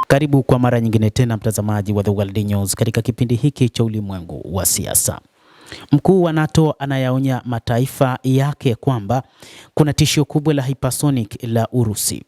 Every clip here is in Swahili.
Karibu kwa mara nyingine tena mtazamaji wa The World News katika kipindi hiki cha ulimwengu wa siasa. Mkuu wa NATO anayaonya mataifa yake kwamba kuna tishio kubwa la hypersonic la Urusi.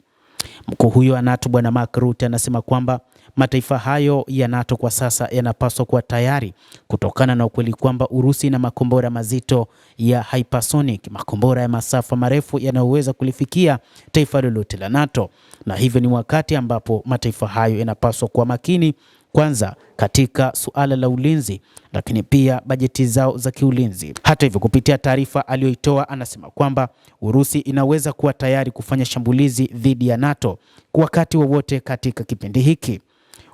Mkuu huyo wa NATO Bwana Mark Rutte anasema kwamba mataifa hayo ya NATO kwa sasa yanapaswa kuwa tayari kutokana na ukweli kwamba Urusi ina makombora mazito ya hypersonic, makombora ya masafa marefu yanayoweza kulifikia taifa lolote la NATO, na hivyo ni wakati ambapo mataifa hayo yanapaswa kuwa makini kwanza katika suala la ulinzi, lakini pia bajeti zao za kiulinzi. Hata hivyo, kupitia taarifa aliyoitoa anasema kwamba Urusi inaweza kuwa tayari kufanya shambulizi dhidi ya NATO kwa wakati wowote katika kipindi hiki.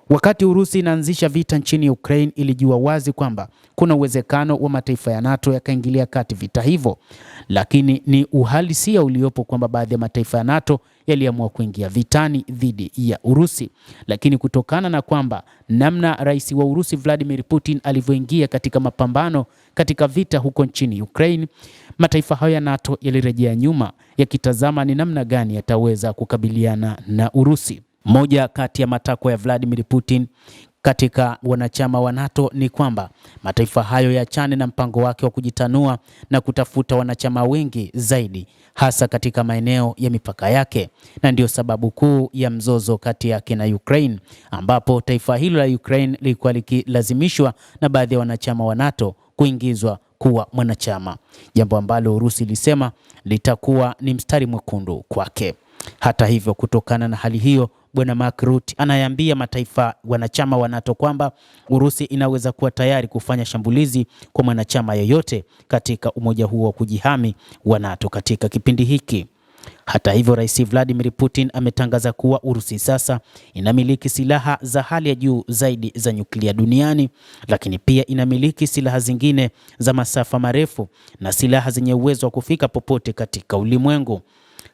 Wakati Urusi inaanzisha vita nchini Ukraine, ilijua wazi kwamba kuna uwezekano wa mataifa ya NATO yakaingilia kati vita hivyo, lakini ni uhalisia uliopo kwamba baadhi ya mataifa ya NATO yaliamua kuingia vitani dhidi ya Urusi. Lakini kutokana na kwamba namna rais wa Urusi Vladimir Putin alivyoingia katika mapambano katika vita huko nchini Ukraine, mataifa hayo ya NATO yalirejea nyuma yakitazama ni namna gani yataweza kukabiliana na Urusi. Moja kati ya matakwa ya Vladimir Putin katika wanachama wa NATO ni kwamba mataifa hayo yaachane na mpango wake wa kujitanua na kutafuta wanachama wengi zaidi, hasa katika maeneo ya mipaka yake, na ndio sababu kuu ya mzozo kati yake na Ukraine, ambapo taifa hilo la Ukraine lilikuwa likilazimishwa na baadhi ya wanachama wa NATO kuingizwa kuwa mwanachama, jambo ambalo Urusi ilisema litakuwa ni mstari mwekundu kwake. Hata hivyo, kutokana na hali hiyo, Bwana Mark Rutte anayaambia mataifa wanachama wa NATO kwamba Urusi inaweza kuwa tayari kufanya shambulizi kwa mwanachama yoyote katika umoja huo wa kujihami wa NATO katika kipindi hiki. Hata hivyo, Rais Vladimir Putin ametangaza kuwa Urusi sasa inamiliki silaha za hali ya juu zaidi za nyuklia duniani, lakini pia inamiliki silaha zingine za masafa marefu na silaha zenye uwezo wa kufika popote katika ulimwengu.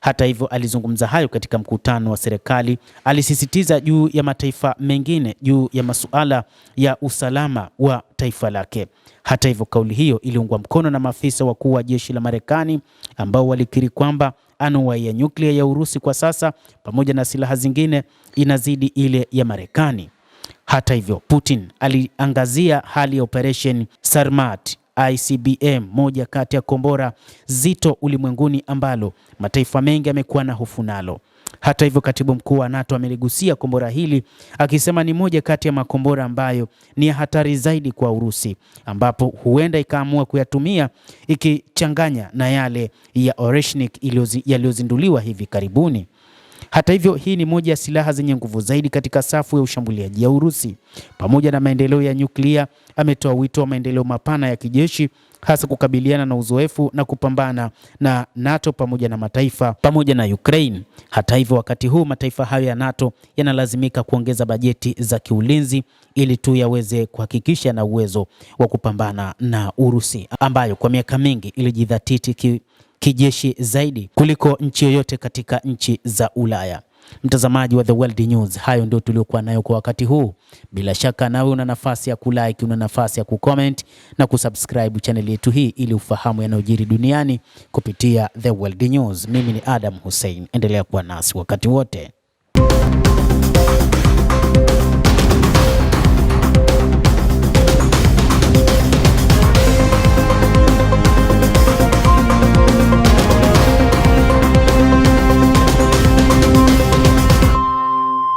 Hata hivyo, alizungumza hayo katika mkutano wa serikali. Alisisitiza juu ya mataifa mengine juu ya masuala ya usalama wa taifa lake. Hata hivyo, kauli hiyo iliungwa mkono na maafisa wakuu wa jeshi la Marekani ambao walikiri kwamba anuwai ya nyuklia ya Urusi kwa sasa pamoja na silaha zingine inazidi ile ya Marekani. Hata hivyo, Putin aliangazia hali ya Operation Sarmat ICBM, moja kati ya kombora zito ulimwenguni ambalo mataifa mengi yamekuwa na hofu nalo. Hata hivyo, katibu mkuu wa NATO ameligusia kombora hili akisema ni moja kati ya makombora ambayo ni hatari zaidi kwa Urusi, ambapo huenda ikaamua kuyatumia ikichanganya na yale ya Oreshnik yaliyozinduliwa hivi karibuni. Hata hivyo, hii ni moja ya silaha zenye nguvu zaidi katika safu ya ushambuliaji ya Urusi. Pamoja na maendeleo ya nyuklia, ametoa wito wa maendeleo mapana ya kijeshi, hasa kukabiliana na uzoefu na kupambana na NATO pamoja na mataifa pamoja na Ukraine. Hata hivyo, wakati huu mataifa hayo ya NATO yanalazimika kuongeza bajeti za kiulinzi ili tu yaweze kuhakikisha na uwezo wa kupambana na Urusi ambayo kwa miaka mingi ilijidhatiti kijeshi zaidi kuliko nchi yoyote katika nchi za Ulaya. Mtazamaji wa The World News, hayo ndio tuliokuwa nayo kwa wakati huu. Bila shaka nawe una nafasi ya kulike, una nafasi ya kucomment na kusubscribe channel yetu hii ili ufahamu yanayojiri duniani kupitia The World News. Mimi ni Adam Hussein, endelea kuwa nasi wakati wote.